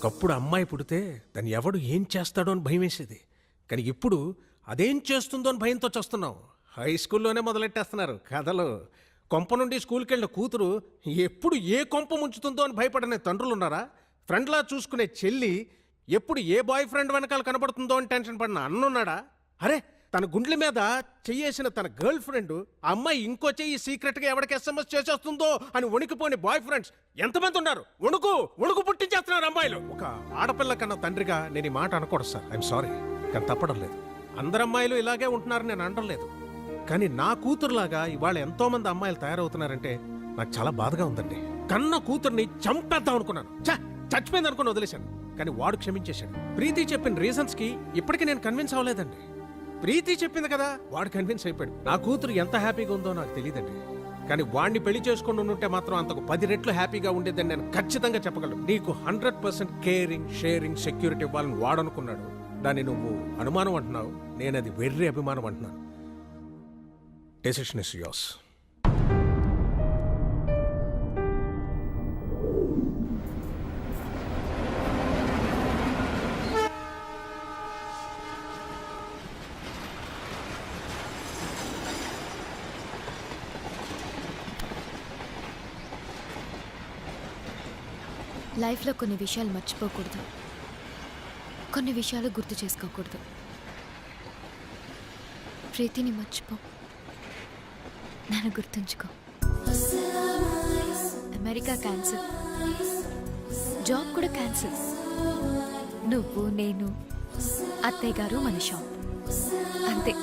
ఒకప్పుడు అమ్మాయి పుడితే దాన్ని ఎవడు ఏం చేస్తాడో అని భయం వేసేది. కానీ ఇప్పుడు అదేం చేస్తుందో అని భయంతో చేస్తున్నాం. హై స్కూల్లోనే మొదలెట్టేస్తున్నారు కథలు. కొంప నుండి స్కూల్కి వెళ్ళిన కూతురు ఎప్పుడు ఏ కొంప ముంచుతుందో అని భయపడనే తండ్రులు ఉన్నారా? ఫ్రెండ్లా చూసుకునే చెల్లి ఎప్పుడు ఏ బాయ్ ఫ్రెండ్ వెనకాల కనబడుతుందో అని టెన్షన్ పడిన అన్నున్నాడా? అరే, తన గుండెల మీద చెయ్యేసిన తన గర్ల్ ఫ్రెండ్ ఆ అమ్మాయి ఇంకో చెయ్యి సీక్రెట్గా ఎవరికి SMS చేసేస్తుందో అని వణికిపోని బాయ్ ఫ్రెండ్స్ ఎంతమంది ఉన్నారు? వణుకు పుట్టించేస్తున్నారు అమ్మాయిలు. ఒక ఆడపిల్ల కన్నా తండ్రిగా నేను ఈ మాట అనకూడదు సార్, ఐఎమ్ సారీ, కానీ తప్పడం లేదు. అందరు అమ్మాయిలు ఇలాగే ఉంటున్నారని నేను అనడం లేదు. కానీ నా కూతురులాగా ఇవాళ ఎంతో మంది అమ్మాయిలు తయారవుతున్నారంటే నాకు చాలా బాధగా ఉందండి. కన్న కూతుర్ని చంపేద్దాం అనుకున్నాను, చచ్చిపోయింది అనుకుని వదిలేశాను. కానీ వాడు క్షమించేశాడు. ప్రీతి చెప్పిన రీజన్స్ కి ఇప్పటికీ నేను కన్విన్స్ అవ్వలేదండి. ప్రీతి చెప్పింది కదా, వాడు కన్విన్స్ అయిపోయాడు. నా కూతురు ఎంత హ్యాపీగా ఉందో నాకు తెలియదండి. కానీ వాడిని పెళ్లి చేసుకుని ఉంటే మాత్రం అంతకు 10 రెట్లు హ్యాపీగా ఉండేదని నేను ఖచ్చితంగా చెప్పగలను. నీకు 100% కేరింగ్, షేరింగ్, సెక్యూరిటీ ఇవ్వాలని వాడనుకున్నాడు. దాన్ని నువ్వు అనుమానం అంటున్నావు, నేను అది వెర్రి అభిమానం అంటున్నాను. Decision is yours. లైఫ్లో కొన్ని విషయాలు మర్చిపోకూడదు, కొన్ని విషయాలు గుర్తు చేసుకోకూడదు. ప్రీతిని మర్చిపో, నన్ను గుర్తుంచుకో. అమెరికా క్యాన్సిల్, జాబ్ కూడా క్యాన్సిల్. నువ్వు, నేను, అత్తయ్య గారు, మన షాప్, అంతే.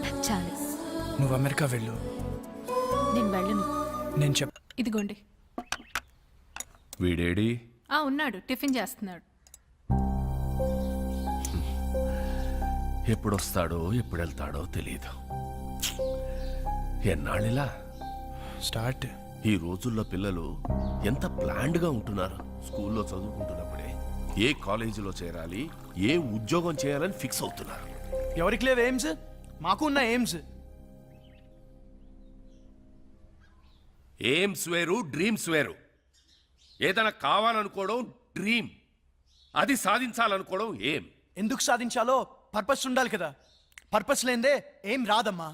నాకు చాలు. నువ్వు అమెరికా వెళ్ళు. నేను వెళ్ళను. నేను ఇదిగోండి. వీడేడి? ఉన్నాడు, టిఫిన్ చేస్తున్నాడు. ఎప్పుడొస్తాడో ఎప్పుడు వెళ్తాడో తెలియదు. ఎన్నాళ్ళిలా స్టార్ట్. ఈ రోజుల్లో పిల్లలు ఎంత ప్లాన్డ్గా ఉంటున్నారు. స్కూల్లో చదువుకుంటున్నప్పుడే ఏ కాలేజీలో చేరాలి, ఏ ఉద్యోగం చేయాలని ఫిక్స్ అవుతున్నారు. ఎవరికి లేవు ఎయిమ్స్? మాకు ఉన్న ఎయిమ్స్. ఎయిమ్స్ వేరు, డ్రీమ్స్ వేరు. ఏదైనా కావాలనుకోవడం డ్రీమ్, అది సాధించాలనుకోవడం ఏం. ఎందుకు సాధించాలో పర్పస్ ఉండాలి కదా. పర్పస్ లేదే ఏం రాదమ్మా.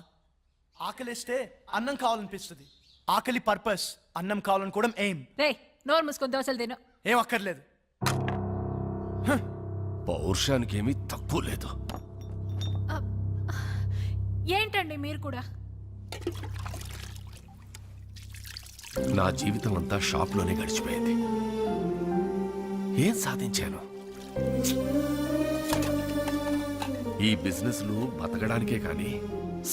ఆకలిస్తే అన్నం కావాలనిపిస్తుంది. ఆకలి పర్పస్, అన్నం కావాలనుకోవడం ఏం. రే, నోరు మూసుకొని దోశలు తిను. ఏం అక్కర్లేదు. పౌరుషానికి ఏమీ తక్కువ లేదు. ఏంటండి మీరు కూడా? నా జీవితం అంతా షాప్లోనే గడిచిపోయింది. ఏం సాధించాను? ఈ బిజినెస్లు బతకడానికే కానీ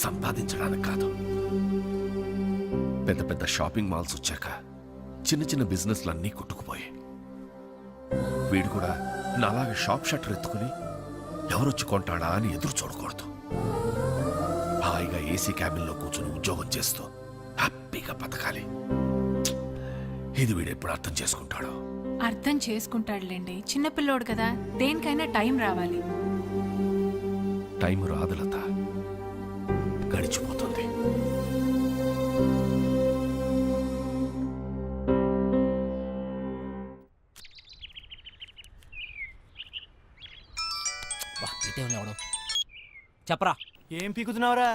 సంపాదించడానికి కాదు. పెద్ద పెద్ద షాపింగ్ మాల్స్ వచ్చాక చిన్న చిన్న బిజినెస్లు అన్నీ కొట్టుకుపోయాయి. వీడు కూడా నాలాగా షాప్ షట్టర్ ఎత్తుకుని ఎవరొచ్చి కొంటాడా అని ఎదురు చూడకూడదు. హాయిగా ఏసీ క్యాబిన్లో కూర్చుని ఉద్యోగం చేస్తూ హ్యాపీగా బతకాలి. ఇది వీడు ఎప్పుడు అర్థం చేసుకుంటాడో. అర్థం చేసుకుంటాడులేండి, చిన్నపిల్లోడు కదా. దేనికైనా టైం రావాలి. టైం రాదు లత, గడిచిపోతుంది. చెప్పరా, ఏం పీకుతున్నావురా?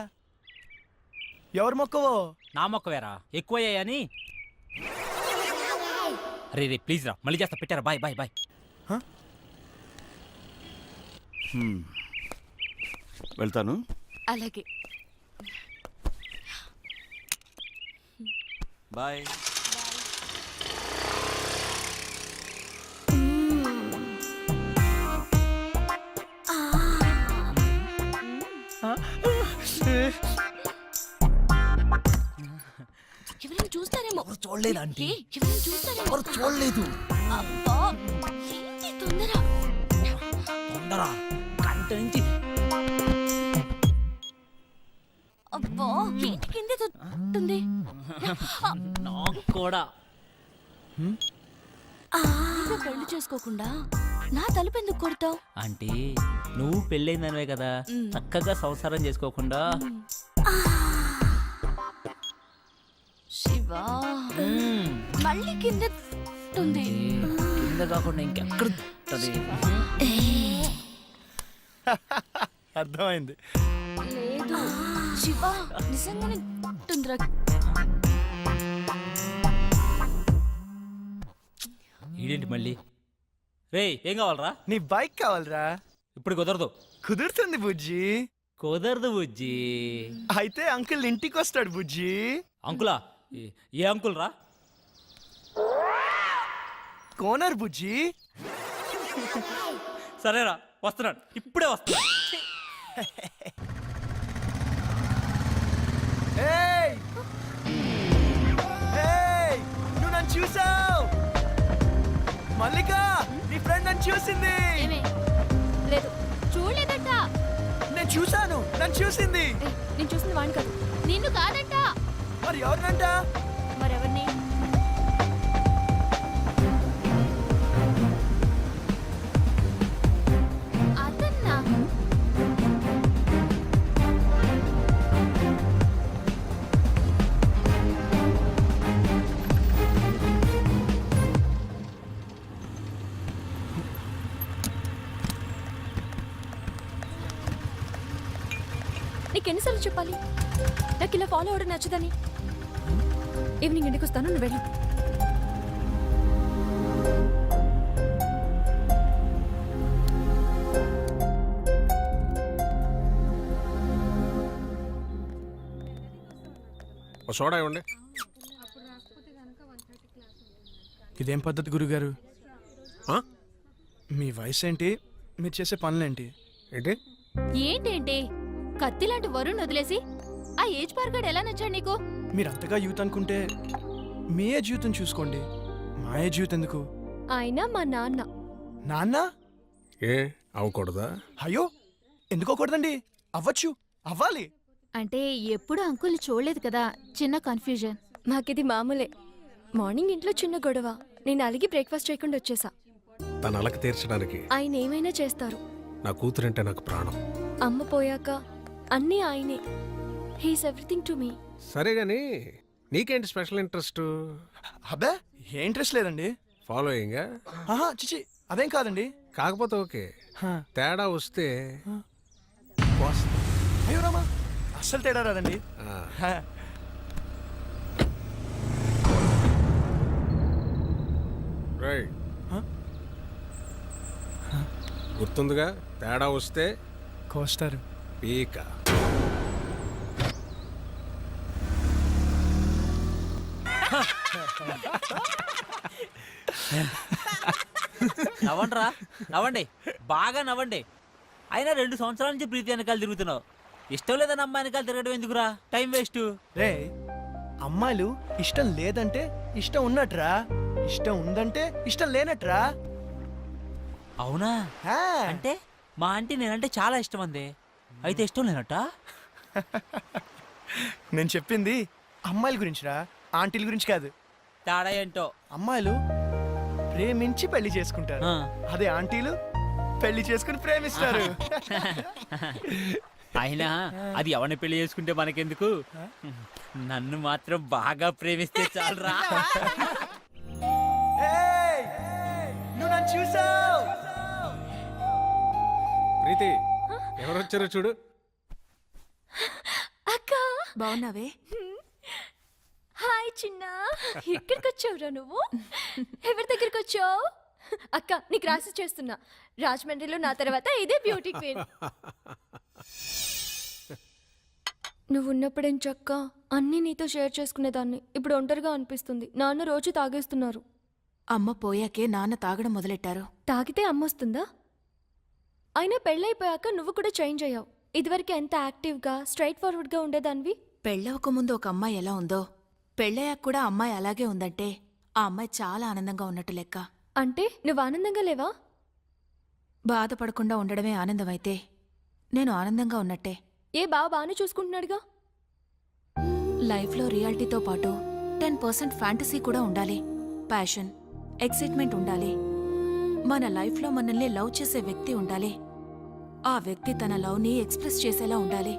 ఎవరు మొక్కవో? నా మొక్క వేరా ఎక్కువయ్యాయని. రే రే ప్లీజ్ రా, మళ్ళీ చేస్తా. పెట్టారా? Bye bye bye. వెళ్తాను. అలాగే. బాయ్. ఎవరైనా చూస్తారేమో. చూడలేదు ఆంటీ. ఎవరైనా చూస్తారేమో. ఎవరు చూడలేదు. అబ్బా, ఏంటి తొందర? గంట నుంచి. అబ్బా, ఏంటి కింద తొట్టుంది? నాకు కూడా. పెళ్లి చేసుకోకుండా నా తలుపు ఎందుకు కొడతావు? అంటే నువ్వు పెళ్ళైందనివే కదా, చక్కగా సంసారం చేసుకోకుండా. శివా, మళ్ళీ కింద నిజంగానే కింద కాకుండా ఇంకెక్కడ ఉంటది? అర్థమైంది. లేదు శివ నిజంగానే ఉంటుందిరా. ఈడేంటి మళ్ళీ? రే ఏం కావాలరా? నీ బైక్ కావాలరా? ఇప్పుడు కుదరదు. కుదురుతుంది బుజ్జి. కుదరదు బుజ్జి. అయితే అంకుల్ ఇంటికి వస్తాడు బుజ్జి. అంకులా? ఏ అంకుల్ రా? కోనర్ బుజ్జి. సరేరా వస్తున్నాడు, ఇప్పుడే వస్తున్నాడు. ఏయ్! ఏయ్! నువ్వు నన్ను చూసావు. మల్లిక నీ ఫ్రెండ్ నన్ను చూసింది. ఏమే? లేదు చూడలేదట. నేను చూసాను, నన్ను చూసింది. నేను చూసింది వాడిని కాదు, నిన్ను కాదట. మరి ఎవరినంట? మరెవరిని? అతన్నా? నీకెన్నిసార్లు చెప్పాలి నాకు ఇలా ఫాలో అవడం నచ్చదని? ఈవినింగ్ ఇంటికి వస్తాను, నువ్వు వెళ్ళు. ఓ సోడా ఇవ్వండి. ఇదేం పద్ధతి గురుగారు? ఆ? మీ వయసు ఏంటి, మీరు చేసే పనులేంటి? ఏంటి? ఏంటేంటి కత్తి లాంటి వరుణ్ వదిలేసి ఆ ఏజ్ పార్గాడు ఎలా నచ్చాడు నీకు? మీరు అంతగా యూత్ అనుకుంటే మీ ఏ జీవితం చూసుకోండి, మా ఏ జీవితం ఎందుకు? ఆయన మా నాన్న. నాన్న? ఏ అవ్వకూడదా? అయ్యో ఎందుకోకూడదండి, అవ్వచ్చు, అవ్వాలి. అంటే ఎప్పుడు అంకుల్ని చూడలేదు కదా, చిన్న కన్ఫ్యూజన్. మాకిది మామూలే. మార్నింగ్ ఇంట్లో చిన్న గొడవ, నేను అలిగి బ్రేక్ఫాస్ట్ చేయకుండా వచ్చేసా. తన అలక తీర్చడానికి ఆయన ఏమైనా చేస్తారు. నా కూతురంటే నాకు ప్రాణం. అమ్మ పోయాక అన్నీ ఆయనే. He's everything to me. సరే గాని నీకేంటి స్పెషల్ ఇంట్రెస్ట్? అబ్బే ఏ ఇంట్రెస్ట్ లేదండి. ఫాలోయింగ్? ఆహా చిచి అదేం కాదండి. కాకపోతే ఓకే, హా. తేడా వస్తే పోస్తా. అయ్యో రామా, అస్సలు తేడా రాదండి. ఆ. హా. రైట్. హా? గుర్తుందిగా, తేడా వస్తే కోస్తారు. పీక. నవ్వండిరా, నవ్వండి, బాగా నవ్వండి. అయినా 2 సంవత్సరాల నుంచి ప్రీతి వెనకాల తిరుగుతున్నావు. ఇష్టం లేదని అమ్మాయి వెనకాల తిరగడం ఎందుకురా? Time waste. రే అమ్మాయిలు ఇష్టం లేదంటే ఇష్టం ఉన్నట్రా, ఇష్టం ఉందంటే ఇష్టం లేనట్రా. అవునా? హా. అంటే మా ఆంటీ నేనంటే చాలా ఇష్టం అంది, అయితే ఇష్టం లేనట్ట? నేను చెప్పింది అమ్మాయిల గురించిరా, ఆంటీల గురించి కాదు. తేడా ఏంటో. అమ్మాయిలు ప్రేమించి పెళ్లి చేసుకుంటారు, ఆ. అదే ఆంటీలు పెళ్లి చేసుకుని ప్రేమిస్తారు. అయినా అది ఎవరిని పెళ్లి చేసుకుంటే మనకెందుకు? నన్ను మాత్రం బాగా ప్రేమిస్తే చాలరా. ఏయ్! నువ్వు నన్ను చూసావు. ప్రీతి ఎవరు వచ్చారో చూడు. అక్క బాగున్నావే? హాయ్ చిన్న, ఎక్కడికి వచ్చావురా నువ్వు? ఎవరి దగ్గరికి వచ్చావు? అక్క నీకు రాసి చేస్తున్నా, రాజమండ్రిలో నా తర్వాత ఇదే బ్యూటీ క్వీన్. నువ్వు ఉన్నప్పుడేం చక్క అన్నీ నీతో షేర్ చేసుకునేదాన్ని. ఇప్పుడు ఒంటరిగా అనిపిస్తుంది. నాన్న రోజు తాగేస్తున్నారు. అమ్మ పోయాకే నాన్న తాగడం మొదలెట్టారు. తాగితే అమ్మొస్తుందా? అయినా పెళ్ళైపోయాక నువ్వు కూడా చేంజ్ అయ్యావు. ఇదివరకు ఎంత యాక్టివ్గా స్ట్రైట్ ఫార్వర్డ్గా ఉండేదానివి. పెళ్ళవకముందు ఒక అమ్మాయి ఎలా ఉందో పెళ్ళయ్యాక కూడా అమ్మాయి అలాగే ఉందంటే ఆ అమ్మాయి చాలా ఆనందంగా ఉన్నట్టు లెక్క. అంటే నువ్వు ఆనందంగా లేవా? బాధపడకుండా ఉండడమే ఆనందమైతే నేను ఆనందంగా ఉన్నట్టే. ఏ బావ బాగానే చూసుకుంటున్నాడుగా. లైఫ్లో రియాలిటీతో పాటు 10% ఫ్యాంటసీ కూడా ఉండాలి. ప్యాషన్, ఎక్సైట్మెంట్ ఉండాలి. మన లైఫ్లో మనల్ని లవ్ చేసే వ్యక్తి ఉండాలి. ఆ వ్యక్తి తన లవ్ని ఎక్స్ప్రెస్ చేసేలా ఉండాలి.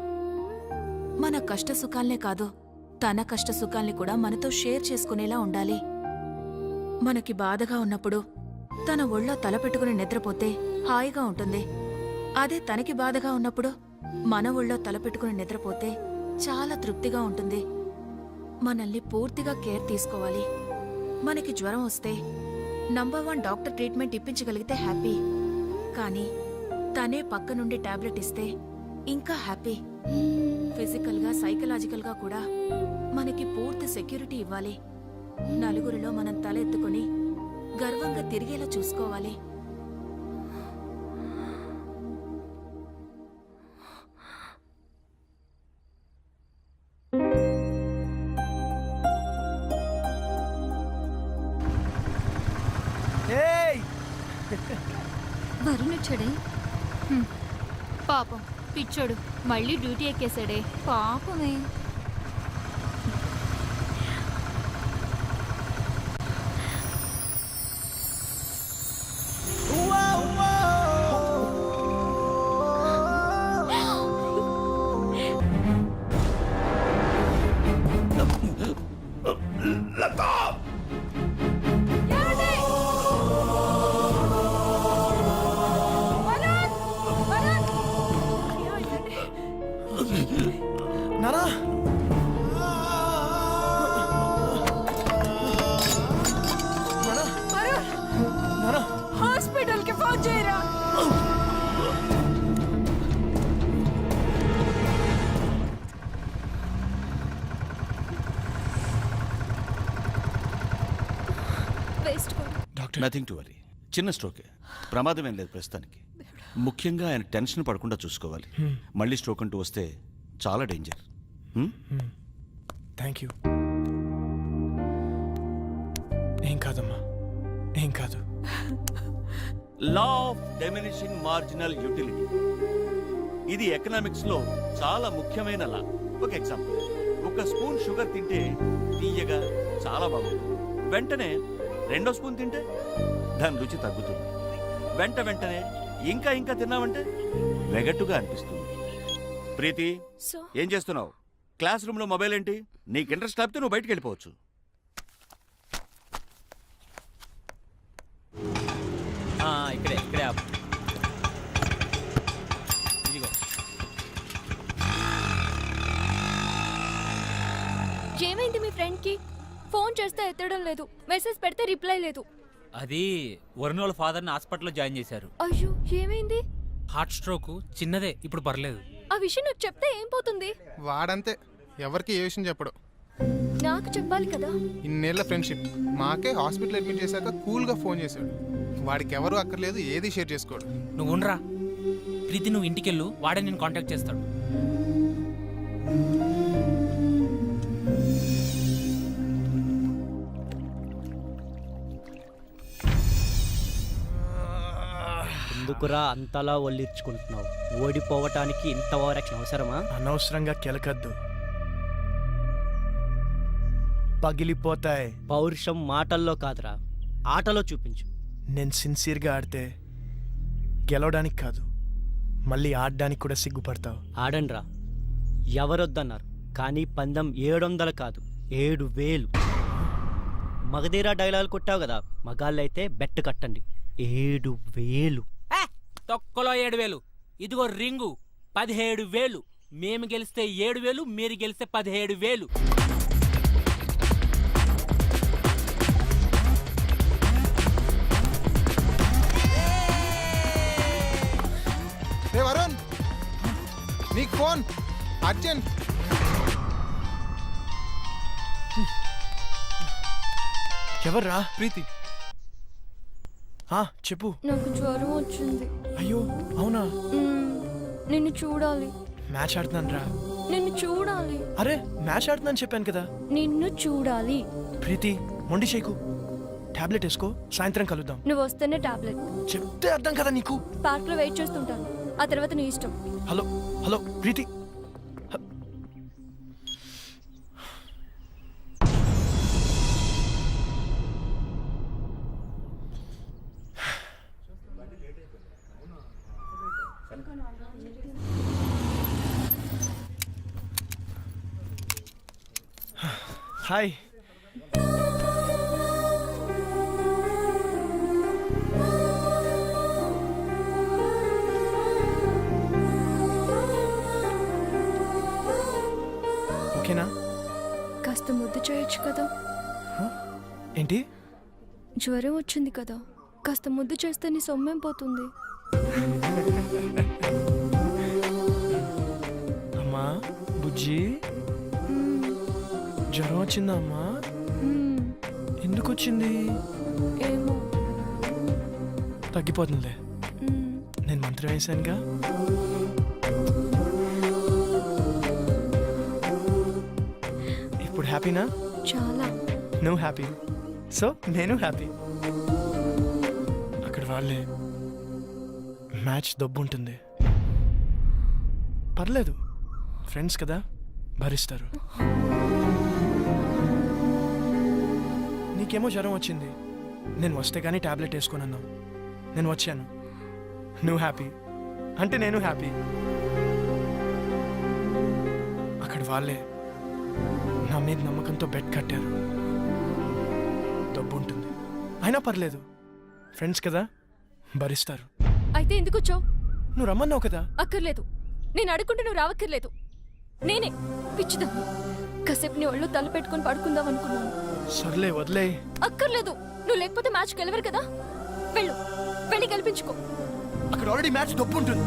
మన కష్ట సుఖాల్నే కాదు, తన కష్ట సుఖాల్ని కూడా మనతో షేర్ చేసుకునేలా ఉండాలి. మనకి బాధగా ఉన్నప్పుడు తన ఒళ్ళో తల పెట్టుకుని నిద్రపోతే హాయిగా ఉంటుంది. అదే తనకి బాధగా ఉన్నప్పుడు మన ఒళ్ళో తల పెట్టుకుని నిద్రపోతే చాలా తృప్తిగా ఉంటుంది. మనల్ని పూర్తిగా కేర్ తీసుకోవాలి. మనకి జ్వరం వస్తే నంబర్ 1 డాక్టర్ ట్రీట్మెంట్ ఇప్పించగలిగితే హ్యాపీ. కానీ తనే పక్క నుండి టాబ్లెట్ ఇస్తే ఇంకా హ్యాపీ. ఫిజికల్గా సైకలాజికల్గా కూడా మనకి పూర్తి సెక్యూరిటీ ఇవ్వాలి. నలుగురిలో మనం తల ఎత్తుకుని గర్వంగా తిరిగేలా చూసుకోవాలి. ఏయ్ వరుణ్ వచ్చాడే. పాపం పిచ్చోడు మళ్ళీ డ్యూటీ ఎక్కేశాడే. పాపమే. నానా నానా హాస్పిటల్ కి ఫోన్ చేయరా. Waste doctor nothing to worry. చిన్న స్ట్రోకే, ప్రమాదం ఏం లేదు ప్రస్తుతానికి. ముఖ్యంగా ఆయన టెన్షన్ పడకుండా చూసుకోవాలి. మళ్ళీ స్ట్రోక్ అంటూ వస్తే చాలా డేంజర్. Thank you. ఏం కాదమ్మా, ఏం కాదు. Law of diminishing marginal utility, ఇది ఎకనామిక్స్ లో చాలా ముఖ్యమైన లా. ఒక ఎగ్జాంపుల్, ఒక స్పూన్ షుగర్ తింటే తీయగా చాలా బాగుంటుంది. వెంటనే 2వ స్పూన్ తింటే దాని రుచి తగ్గుతుంది. వెంటనే ఇంకా ఇంకా తిన్నామంటే వెగట్టుగా అనిపిస్తుంది. ప్రీతి, సో ఏం చేస్తున్నావు? క్లాస్ రూమ్ లో మొబైల్ ఏంటి? నీకు ఇంట్రెస్ట్ లేకపోతే నువ్వు బయటికి వెళ్ళిపోవచ్చు. ఇక్కడే ఇక్కడే ఆపు. ఇదిగో. ఏమైంది మీ ఫ్రెండ్ కి? ఫోన్ చేస్తే ఎత్తడం లేదు, మెసేజ్ పెడితే రిప్లై లేదు. అది వరుణ్ వాళ్ళ ఫాదర్ని హాస్పిటల్లో జాయిన్ చేశారు. అయ్యో ఏమైంది? హార్ట్ స్ట్రోక్ చిన్నదే, ఇప్పుడు పర్లేదు. ఆ విషయం నాకు చెప్తే ఏం పోతుంది? వాడంతే, ఎవరికి ఏ విషయం చెప్పడు. నాకు చెప్పాలి కదా. ఇన్నేళ్ల ఫ్రెండ్షిప్, మాకే హాస్పిటల్ అడ్మిట్ చేశాక కూల్గా ఫోన్ చేశాడు. వాడికి ఎవరు అక్కర్లేదు, ఏది షేర్ చేసుకోడు. నువ్వు ఉండరా ప్రీతి, నువ్వు ఇంటికెళ్ళు, వాడే నేను కాంటాక్ట్ చేస్తాడు. ఎందుకురా అంతలా ఒళ్ళిర్చుకుంటున్నావు? ఓడిపోవటానికి ఇంత ఓవరాక్షన్ అవసరమా? అనవసరంగా కెలకద్దు, పగిలిపోతాయి. పౌరుషం మాటల్లో కాదురా, ఆటలో చూపించు. నేను సిన్సియర్గా ఆడితే గెలవడానికి కాదు, మళ్ళీ ఆడడానికి కూడా సిగ్గుపడతావు. ఆడండ్రా, ఎవరొద్దన్నారు? కానీ పందెం 700 కాదు, 7000. మగధీరా డైలాగ్ కొట్టావు కదా, మగాళ్ళైతే బెట్టు కట్టండి. 7000. తొక్కలో 7000. ఇదిగో రింగు 17,000. మేము గెలిస్తే 7,000, మీరు గెలిస్తే 17,000. రే వరుణ్, నీకు ఫోన్ అర్జెంట్. ఎవర్రా? ప్రీతి. చెప్పు. నాకు జ్వరం వచ్చింది. అయ్యో అవునా? నిన్ను చూడాలి. మ్యాచ్ ఆడుతున్నాను రా. నిన్ను చూడాలి. అరే మ్యాచ్ ఆడుతున్నాను చెప్పాను కదా. నిన్ను చూడాలి. ప్రీతి మొండి చేయకు, టాబ్లెట్ వేసుకో, సాయంత్రం కలుద్దాం. నువ్వు వస్తేనే టాబ్లెట్. చెప్తే అర్థం కదా నీకు. పార్క్ లో వెయిట్ చేస్తుంటాను, ఆ తర్వాత నీ ఇష్టం. హలో హలో ప్రీతి. హాయ్. చేయొచ్చు కదా? ఏంటి? జ్వరం వచ్చింది కదా, కాస్త ముద్దు చేస్తే నీ సొమ్మేం పోతుంది. అమ్మా బుజ్జి, జ్వరం వచ్చిందా అమ్మా? ఎందుకు వచ్చింది? ఏమో. తగ్గిపోతుందిలే, నేను మంత్రం వేసానుగా. ఇప్పుడు హ్యాపీనా? చాలా. నువ్వు హ్యాపీ, సో నేను హ్యాపీ. అక్కడ వాళ్ళే మ్యాచ్ దొబ్బు ఉంటుంది, పర్లేదు, ఫ్రెండ్స్ కదా, భరిస్తారు. నీకేమో జ్వరం వచ్చింది, నేను వస్తే కానీ టాబ్లెట్ వేసుకున్నాను, నేను వచ్చాను, నువ్వు హ్యాపీ అంటే నేను హ్యాపీ. అక్కడ వాళ్ళే నా మీద నమ్మకంతో బెడ్ కట్టారు, డబ్బు ఉంటుంది, అయినా పర్లేదు, ఫ్రెండ్స్ కదా, భరిస్తారు. అయితే ఎందుకు వచ్చావు? నువ్వు రమ్మన్నావు కదా. అక్కర్లేదు, నేను అడుగుంటే నువ్వు రావక్కర్లేదు. నేనే పిచ్చిదా కాసేపు నీ ఒళ్ళు తల పెట్టుకొని పడుకుందాం అనుకున్నాను. సర్లే వదిలే. అక్కర్లేదు, నువ్వు లేకపోతే మ్యాచ్ గెలవరు కదా. వెళ్ళు, వెళ్ళి గెలిపించుకో. అక్కడ ఆల్రెడీ మ్యాచ్ డబ్బు ఉంటుంది.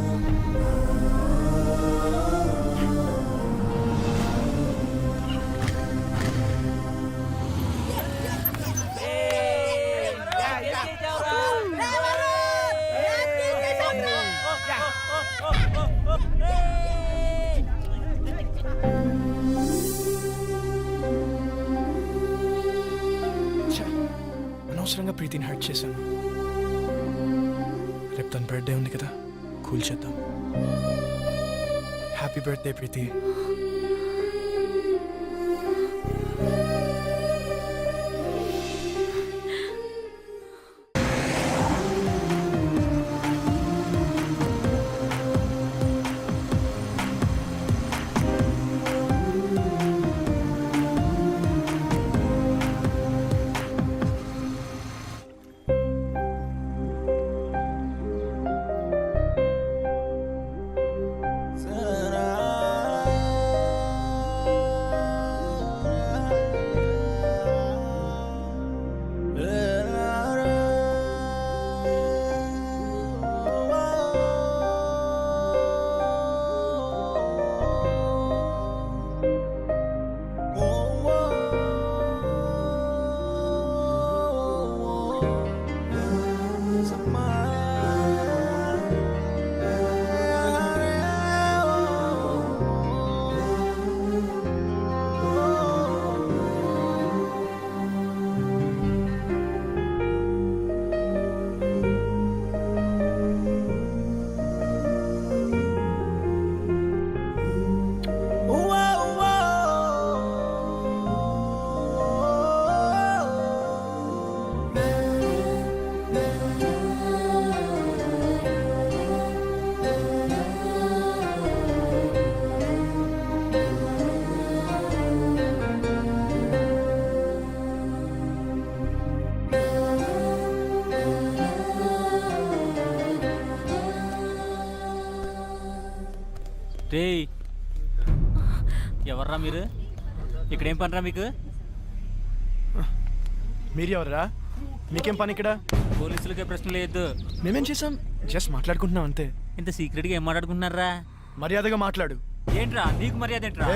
అనవసరంగా ప్రీతిని హర్ట్ చేశాను. రేపు తన బర్త్డే ఉంది కదా, కూల్ చేద్దాం. హ్యాపీ బర్త్డే ప్రీతి. రే ఎవర్రా మీరు? ఇక్కడేం పనిరా మీకు? మీరు ఎవరా? మీకేం పని ఇక్కడ? పోలీసులకే ప్రశ్న లేదు. మేమేం చేసాం? జస్ట్ మాట్లాడుకుంటున్నాం అంతే. ఇంత సీక్రెట్గా ఏం మాట్లాడుకుంటున్నారా? మర్యాదగా మాట్లాడు. ఏంట్రా నీకు మర్యాద ఏంట్రా?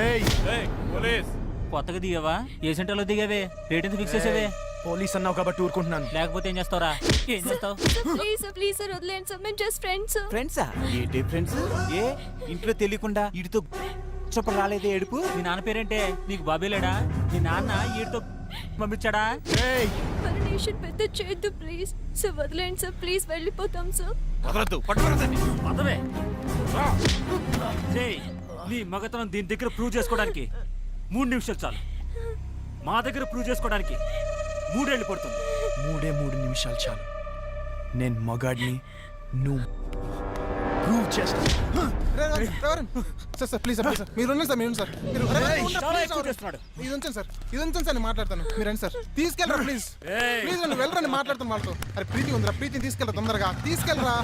కొత్తగా దిగావా? ఏ సెంటర్లో దిగావే? రేట్ ఎంత ఫిక్స్ చేసావే? పోలీస్ అన్నావు కాబట్టి ఊరుకుంటున్నాను. లేకపోతే ఏం చేస్తావురా? ఏం చేస్తావు? ప్లీజ్ ప్లీజ్ సార్, వదిలేండి సార్, మేము జస్ట్ ఫ్రెండ్స్. ఫ్రెండ్సా? ఏంటి ఫ్రెండ్స్? ఏ ఇంట్లో తెలియకుండా వీడితో చెప్పలు రాలేదే ఏడుపు? మీ నాన్న పేరేంటే? నీకు బాబే లేడా? మీ నాన్న వీడితో పంపించాడా? పర్మిషన్ పెద్ద చేయొద్దు ప్లీజ్ సార్, వదిలేండి సార్, ప్లీజ్ వెళ్ళిపోతాం సార్. పదవే. నీ మగతనం దీని దగ్గర ప్రూవ్ చేసుకోవడానికి 3 నిమిషాలు చాలు. మా దగ్గర ప్రూవ్ చేసుకోవడానికి 3 ఏళ్ళు పడుతుంది. 3 నిమిషాలు చాలు. నేను మగాడిని, నువ్వు ప్రూవ్ చేస్తా. సార్ ప్లీజ్ సార్, మీరు ఉండండి సార్, మీరు సార్, మీరు ఇది ఉంచండి సార్, ఇది ఉంచండి సార్, నేను మాట్లాడతాను. మీరు రండి సార్, తీసుకెళ్ళరా ప్లీజ్, ప్లీజ్ నన్ను వెళ్ళరండి, మాట్లాడతాను వాళ్ళతో. అరే ప్రీతి ఉందిరా, ప్రీతిని తీసుకెళ్ళరా, తొందరగా తీసుకెళ్ళరా.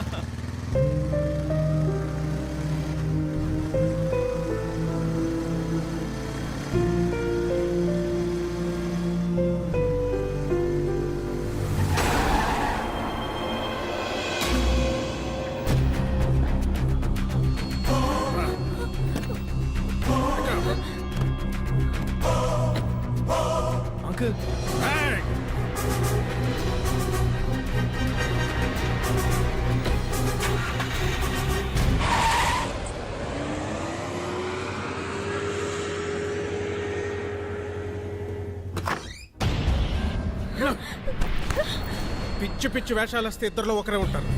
పిచ్చి పిచ్చి వేషాలు వస్తే ఇద్దరిలో ఒకరే ఉంటారు.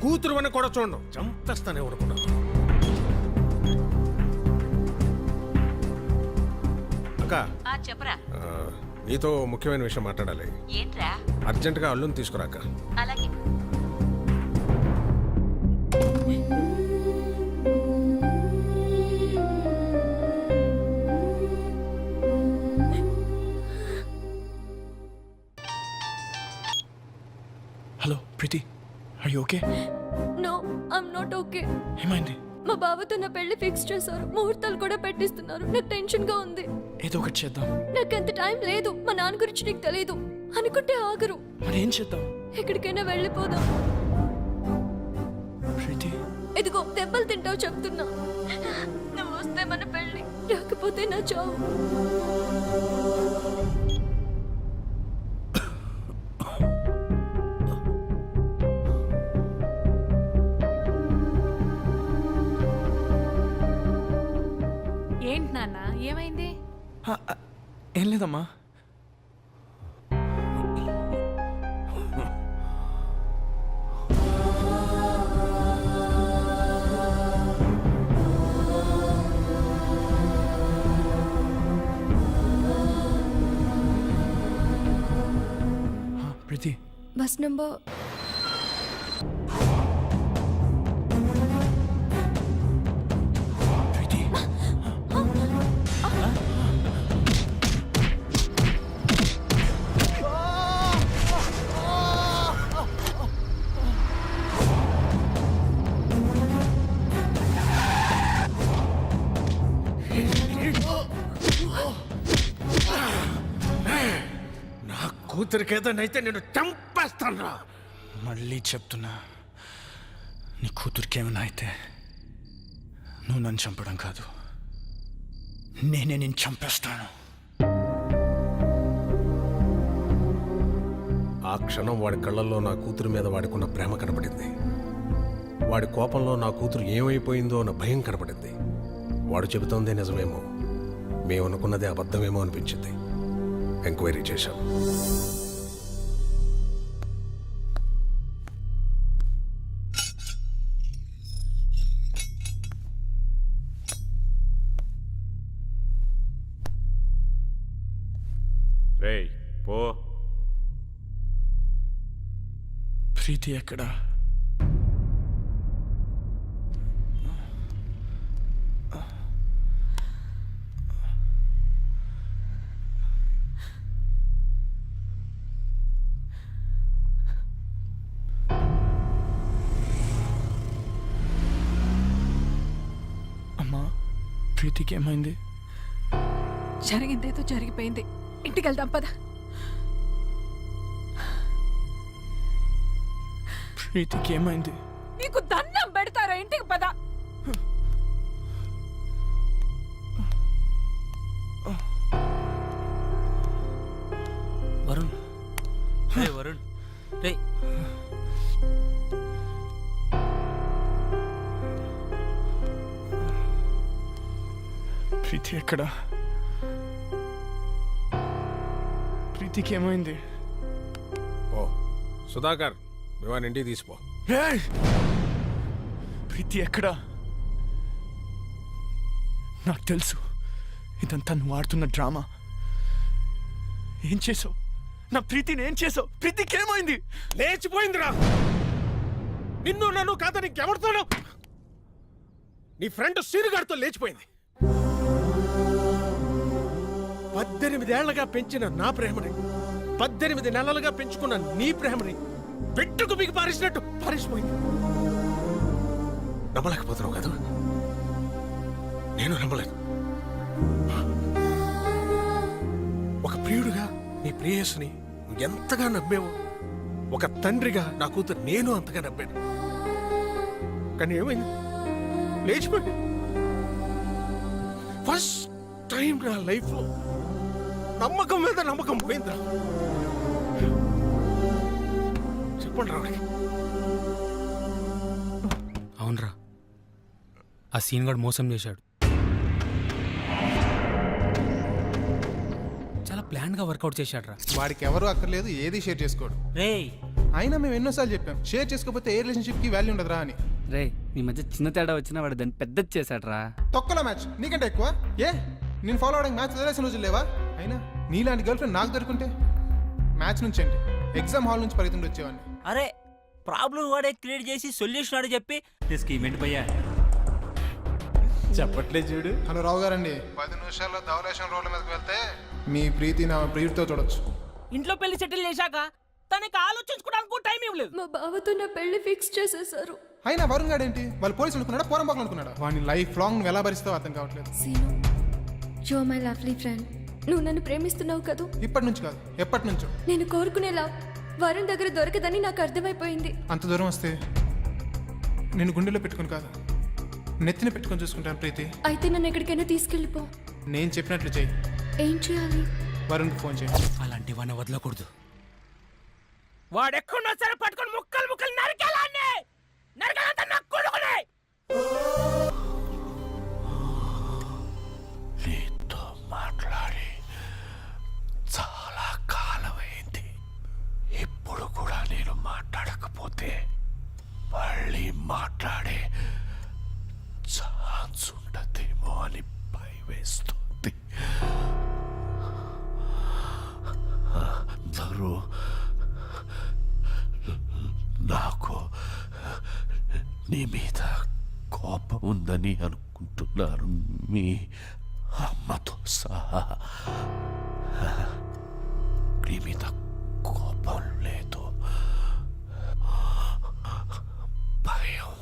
కూతురు అని కూడా చూడను, చంపేస్తానే అనుకున్నాను. అక్క, చెప్పరా నీతో ముఖ్యమైన విషయం మాట్లాడాలి. ఏంట్రా? అర్జెంటుగా అల్లుని తీసుకురాక. అలాగే. Hello Preethi, are you okay? No, I'm not okay. ఏమైంది? మా బావతో నా పెళ్లి ఫిక్స్ చేశారు, ముహూర్తాలు కూడా పెట్టిస్తున్నారు. నాకు టెన్షన్ గా ఉంది. ఏదో ఒకటి చేద్దాం. నాకు అంత టైం లేదు. మా నాన్న గురించి నీకు తెలియదు అనుకుంటే ఆగరు. మరి ఏం చేద్దాం? ఎక్కడికైనా వెళ్ళిపోదాం. ప్రీతి, ఇదిగో దెబ్బలు తింటావు చెప్తున్నా. నువ్వు వస్తే మన పెళ్లి, రాకపోతే నా చావు. ఏంటి నాన్న ఏమైంది? ఏం లేదమ్మా. ప్రీతి, బస్ నంబర్ ప్రీతి, నా కూతురికి ఏదైతే నేను చంపేస్తాను. మళ్ళీ చెప్తున్నా, నీ కూతురికి ఏమైనా అయితే నువ్వు నన్ను చంపడం కాదు, నేనే నేను చంపేస్తాను. ఆ క్షణం వాడి కళ్ళల్లో నా కూతురు మీద వాడికున్న ప్రేమ కనపడింది. వాడి కోపంలో నా కూతురు ఏమైపోయిందో అన్న భయం కనపడింది. వాడు చెబుతోందే నిజమేమో, మేము అనుకున్నదే అబద్ధమేమో అనిపించింది. ఎంక్వైరీ చేశాం. రేయ్ పో. ప్రీతి ఎక్కడా? అమ్మా, ప్రీతికి ఏమైంది? జరిగిందేదో జరిగిపోయింది. ఇంటికి వెళ్దాం పద. ప్రీతికి ఏమైంది? నీకు దండం పెడతారా? ఇంటికి పద. వరుణ్, రే వరుణ్, రే ప్రీతి ఎక్కడా? ప్రీతికి ఏమైంది? ఓ సుధాకర్, వివాన్ ఇంటికి తీసిపో. ప్రీతి ఎక్కడా? నాకు తెలుసు ఇదంతా నువ్వు ఆడుతున్న డ్రామా. ఏం చేసావు? నా ప్రీతిని ఏం చేసావు? ప్రీతికి ఏమైంది? లేచిపోయిందిరా. నిన్ను నన్ను కాదని ఇంకెవరితోనో నీ ఫ్రెండ్ సీనుగారితో లేచిపోయింది. 18 ఏళ్లగా పెంచిన నా ప్రేమని, 18 నెలలుగా పెంచుకున్న నీ ప్రేమని పెట్టుకు మీకు పారేసినట్టు పారేసిపోయింది. నమ్మలేకపోతున్నావు కదా? నేను నమ్మలేదు. ఒక ప్రియుడుగా నీ ప్రేయస్ని ఎంతగా నమ్మేవో, ఒక తండ్రిగా నా కూతురు నేను అంతగా నమ్మాను. కానీ ఏమైంది? లేచిపోయింది. ఫస్ట్ టైం నా లైఫ్లో నమ్మకం మీద నమ్మకం పోయిందిరా. చెప్పండి రావడానికి. అవునరా, ఆ సీన్ గడు మోసం చేశాడు. చాలా ప్లాన్ గా వర్కౌట్ చేశాడ్రా. వాడికి ఎవరు అక్కర్లేదు, ఏది షేర్ చేసుకోడు. రేయ్ అయినా మేము ఎన్నోసార్లు చెప్పాం షేర్ చేసుకోకపోతే ఏ రిలేషన్షిప్కి వాల్యూ ఉండదురా అని. రే నీ మధ్య చిన్న తేడా వచ్చినా వాడు దాన్ని పెద్దది చేశాడ్రా. తొక్కలో మ్యాచ్ నీకంటే ఎక్కువ. ఏ నేను ఫాలో అవడానికి మ్యాచ్ వదిలేసిన రోజులు లేవా? అయినా నీలాంటి గర్ల్ ఫ్రెండ్ నాకు దొరుకుంటే మ్యాచ్ నుంచి అండి ఎగ్జామ్ హాల్ నుంచి పరిగెత్తుండి వచ్చేవాడిని. అరే ప్రాబ్లం వాడే క్రియేట్ చేసి సొల్యూషన్ ఆడే చెప్పి స్కీమ్ ఏంటి భయ్యా? చెప్పట్లే చూడు. హలో రావు గారండి, 10 నిమిషాల్లో ధవలేశం రోడ్ల మీదకి వెళ్తే మీ ప్రీతి నా ప్రియుడితో చూడొచ్చు. ఇంట్లో పెళ్లి సెటిల్ చేశాక తనకి ఆలోచించుకోవడానికి టైం ఇవ్వలేదు. మా బావతో నా పెళ్లి ఫిక్స్ చేసేసారు. అయినా వరుణ్ గాడు ఏంటి, వాళ్ళు పోలీసులు అనుకున్నాడా పోరంబాకులు అనుకున్నాడా? వాడిని లైఫ్ లాంగ్ నువ్వు ఎలా భరిస్తావో అర్థం కావట్లేదు. Seenu, you are my lovely friend. నువ్వు నన్ను ప్రేమిస్తున్నావు కదూ? ఇప్పటి నుంచి కాదు, ఎప్పటి నుంచో. నేను కోరుకునేలా వరుణ్ దగ్గర దొరకదని నాకు అర్థమైపోయింది. అంత దూరం వస్తే నేను గుండెలో పెట్టుకుని కాదు, నెత్తిన పెట్టుకొని చూసుకుంటాను ప్రీతి. అయితే నన్ను ఎక్కడికైనా తీసుకెళ్ళిపో. నేను చెప్పినట్లు చెయ్యి. ఏం చేయాలి? వరుణ్కి ఫోన్ చేయి. అలాంటి వాడిని వదలకూడదు. వాడెక్కడున్నా సరే పట్టుకొని ముక్కలు ముక్కలు నరికేలాన్ని నరకాలంతా నాకు కొడుకునే. నీతో మాట్లాడి చాలా కాలమైంది. ఇప్పుడు కూడా నేను మాట్లాడకపోతే మళ్ళీ మాట్లాడే ఛాన్స్ ఉండదేమో అని భయమేస్తుంది. అందరూ నాకు నీ మీద కోపం ఉందని అనుకుంటున్నారు, మీ అమ్మతో సహా. నీ మీద కోపం లేదు, భయం.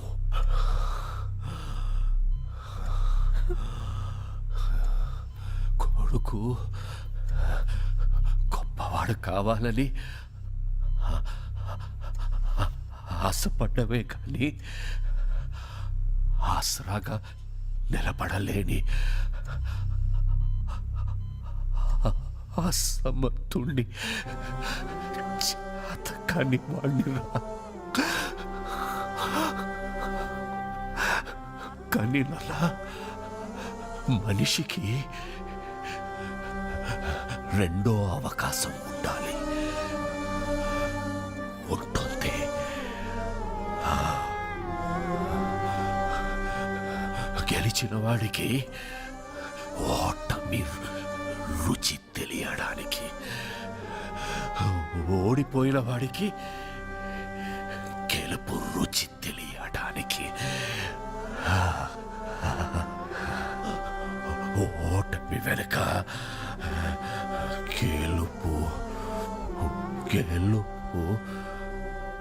కొడుకు గొప్పవాడు కావాలని ఆశపడ్డమే కానీ ఆసరాగా నిలబడలేని అసమర్థుణ్ణి, చేతకాని వాణ్ణి కానీ నలా మనిషికి రెండో అవకాశం ఉండాలి. ఉంటుంది. గెలిచిన వాడికి ఓటమి రుచి తెలియడానికి, ఓడిపోయిన వాడికి గెలుపు రుచి తెలియడానికి. ఓటమి వెనుక గెలుపు గెలుపు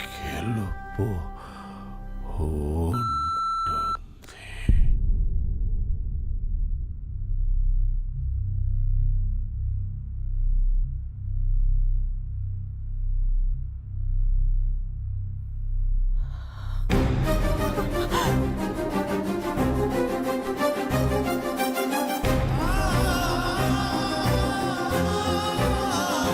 గెలుపు